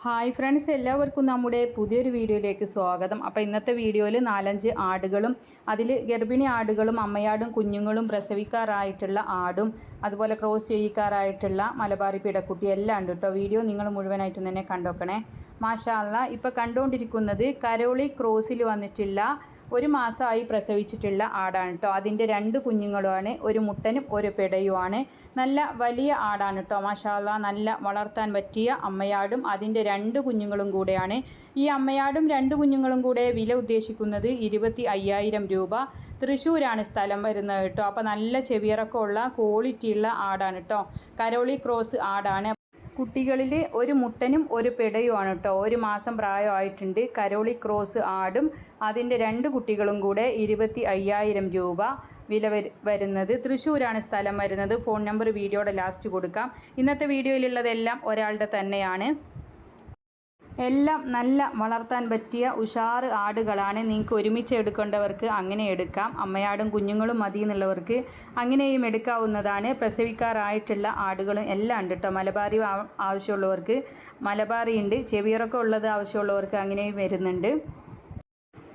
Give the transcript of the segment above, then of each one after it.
Hi friends, എല്ലാവർക്കും നമ്മുടെ പുതിയൊരു വീഡിയോയിലേക്ക് സ്വാഗതം. അപ്പോൾ ഇന്നത്തെ വീഡിയോയിൽ 4-5 ആടുകളും അതിൽ ഗർഭിണി ആടുകളും അമ്മയാടും കുഞ്ഞുങ്ങളും പ്രസവിക്കാറായിട്ടുള്ള ആടും അതുപോലെ ക്രോസ് ചെയ്യിക്കാറായിട്ടുള്ള മലബാറി പിടക്കുട്ടി എല്ലാം ഉണ്ട് കേട്ടോ. വീഡിയോ നിങ്ങൾ മുഴുവനായിട്ടും തന്നെ കണ്ടോക്കണേ. മാഷാ അല്ലാഹ്. ഇപ്പോൾ കണ്ടുകൊണ്ടിരിക്കുന്നത് കരോളി ക്രോസിൽ വന്നിട്ടുള്ള 1 മാസമായി പ്രസവിച്ചിട്ടുള്ള ആടാണ് കേട്ടോ. അതിൻ്റെ 2 കുഞ്ഞുങ്ങളുമാണ്, ഒരു മുട്ടനും ഒരു പിടയുമാണ്. നല്ല വലിയ ആടാണ് കേട്ടോ. മാഷാ അല്ലാഹ്. നല്ല വളർത്താൻ പറ്റിയ അമ്മയാടും അതിൻ്റെ 2 കുഞ്ഞുങ്ങളും കൂടെയാണ്. ഈ അമ്മയാടും 2 കുഞ്ഞുങ്ങളും കൂടെ വില ഉദ്ദേശിക്കുന്നത് 25,000 രൂപ. തൃശ്ശൂരാണ് സ്ഥലം വരുന്നത് കേട്ടോ. അപ്പോൾ നല്ല ചെവിയിറക്കമുള്ള ക്വാളിറ്റിയുള്ള ആടാണ് കേട്ടോ. കരോളി ക്രോസ് ആടാണ്. കുട്ടികളിൽ ഒരു മുട്ടനും ഒരു പിടയുമാണ് കേട്ടോ. 1 മാസം പ്രായമായിട്ടുണ്ട്. കരോളി ക്രോസ് ആടും അതിൻ്റെ 2 കുട്ടികളും കൂടെ 25,000 രൂപ വില വരുന്നത്. തൃശ്ശൂരാണ് സ്ഥലം വരുന്നത്. ഫോൺ നമ്പർ വീഡിയോയുടെ ലാസ്റ്റ് കൊടുക്കാം. ഇന്നത്തെ വീഡിയോയിലുള്ളതെല്ലാം ഒരാളുടെ തന്നെയാണ്. എല്ലാം നല്ല വളർത്താൻ പറ്റിയ ഉഷാറ് ആടുകളാണ്. നിങ്ങൾക്ക് ഒരുമിച്ച് എടുക്കേണ്ടവർക്ക് അങ്ങനെ എടുക്കാം. അമ്മയാടും കുഞ്ഞുങ്ങളും മതി എന്നുള്ളവർക്ക് അങ്ങനെയും എടുക്കാവുന്നതാണ്. പ്രസവിക്കാറായിട്ടുള്ള ആടുകളും എല്ലാം ഉണ്ട് കേട്ടോ. മലബാറി ആവശ്യമുള്ളവർക്ക് മലബാറി ഉണ്ട്, ചെവിയിറക്കം ഉള്ളത് ആവശ്യമുള്ളവർക്ക് അങ്ങനെയും വരുന്നുണ്ട്.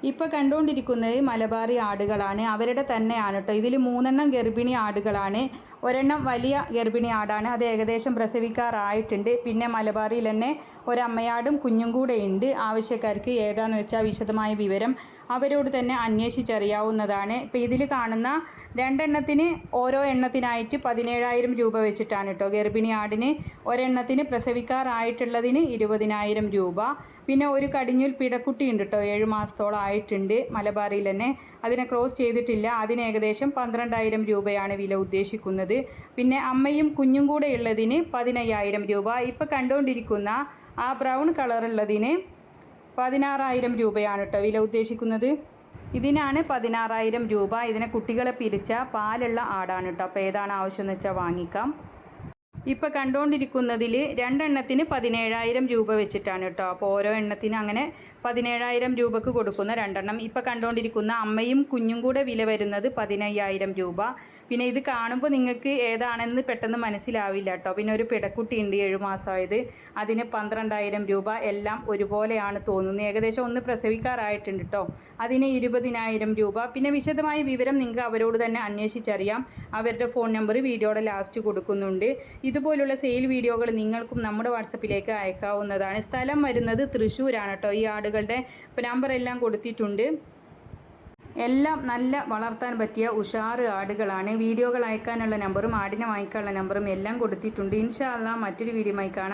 ഇപ്പോൾ കണ്ടുകൊണ്ടിരിക്കുന്നത് മലബാറി ആടുകളാണ്. അവരുടെ തന്നെയാണ് കേട്ടോ. ഇതിൽ 3 ഗർഭിണി ആടുകളാണ്. ഒരെണ്ണം വലിയ ഗർഭിണി ആടാണ്. അത് ഏകദേശം പ്രസവിക്കാറായിട്ടുണ്ട്. പിന്നെ മലബാറിയിൽ തന്നെ ഒരമ്മയാടും കുഞ്ഞും കൂടെ ഉണ്ട്. ആവശ്യക്കാർക്ക് ഏതാണെന്ന് വെച്ചാൽ വിശദമായ വിവരം അവരോട് തന്നെ അന്വേഷിച്ചറിയാവുന്നതാണ്. ഇപ്പോൾ ഇതിൽ കാണുന്ന 2 എണ്ണത്തിന് ഓരോ എണ്ണത്തിനായിട്ട് 17,000 രൂപ വെച്ചിട്ടാണ് കേട്ടോ. ഗർഭിണി ആടിന് ഒരെണ്ണത്തിന് പ്രസവിക്കാറായിട്ടുള്ളതിന് 20,000 രൂപ. പിന്നെ ഒരു കടിഞ്ഞൂൽ പിടക്കുട്ടി ഉണ്ട് കേട്ടോ. 7 മാസത്തോളം ആയിട്ടുണ്ട്. മലബാറിയിൽ തന്നെ അതിനെ ക്രോസ് ചെയ്തിട്ടില്ല. അതിന് ഏകദേശം 12,000 രൂപയാണ് വില ഉദ്ദേശിക്കുന്നത്. പിന്നെ അമ്മയും കുഞ്ഞും കൂടെ ഉള്ളതിന് 15,000 രൂപ. ഇപ്പോൾ കണ്ടുകൊണ്ടിരിക്കുന്ന ആ ബ്രൗൺ കളറുള്ളതിന് 16,000 രൂപയാണ് കേട്ടോ വില ഉദ്ദേശിക്കുന്നത്. ഇതിനാണ് 16,000 രൂപ. ഇതിനെ കുട്ടികളെ പിരിച്ച പാലുള്ള ആടാണ് കേട്ടോ. അപ്പോൾ ഏതാണ് ആവശ്യമെന്ന് വെച്ചാൽ വാങ്ങിക്കാം. ഇപ്പോൾ കണ്ടുകൊണ്ടിരിക്കുന്നതിൽ 2 എണ്ണത്തിന് 17,000 രൂപ വെച്ചിട്ടാണ് കേട്ടോ. അപ്പോൾ ഓരോ എണ്ണത്തിന് അങ്ങനെ 17,000 രൂപക്ക് കൊടുക്കുന്ന 2 എണ്ണം. ഇപ്പോൾ കണ്ടുകൊണ്ടിരിക്കുന്ന അമ്മയും കുഞ്ഞും കൂടെ വില വരുന്നത് 15,000 രൂപ. പിന്നെ ഇത് കാണുമ്പോൾ നിങ്ങൾക്ക് ഏതാണെന്ന് പെട്ടെന്ന് മനസ്സിലാവില്ല കേട്ടോ. പിന്നെ ഒരു പിടക്കുട്ടി ഉണ്ട് 7 മാസമായത്, അതിന് 12,000 രൂപ. എല്ലാം ഒരുപോലെയാണ് തോന്നുന്നത്. ഏകദേശം ഒന്ന് പ്രസവിക്കാറായിട്ടുണ്ട് കേട്ടോ. അതിന് 20,000 രൂപ. പിന്നെ വിശദമായ വിവരം നിങ്ങൾക്ക് അവരോട് തന്നെ അന്വേഷിച്ചറിയാം. അവരുടെ ഫോൺ നമ്പർ വീഡിയോയുടെ ലാസ്റ്റ് കൊടുക്കുന്നുണ്ട്. ഇതുപോലുള്ള സെയിൽ വീഡിയോകൾ നിങ്ങൾക്കും നമ്മുടെ വാട്സപ്പിലേക്ക് അയക്കാവുന്നതാണ്. സ്ഥലം വരുന്നത് തൃശ്ശൂരാണ് കേട്ടോ. ഈ ആടുകളുടെ നമ്പർ എല്ലാം കൊടുത്തിട്ടുണ്ട്. എല്ലാം നല്ല വളർത്താൻ പറ്റിയ ഉഷാറ് ആടുകളാണ്. വീഡിയോകൾ അയക്കാനുള്ള നമ്പറും ആടിനെ വാങ്ങിക്കാനുള്ള നമ്പറും എല്ലാം കൊടുത്തിട്ടുണ്ട്. ഇൻഷാ അല്ലാഹ് മറ്റൊരു വീഡിയോയുമായി കാണാം.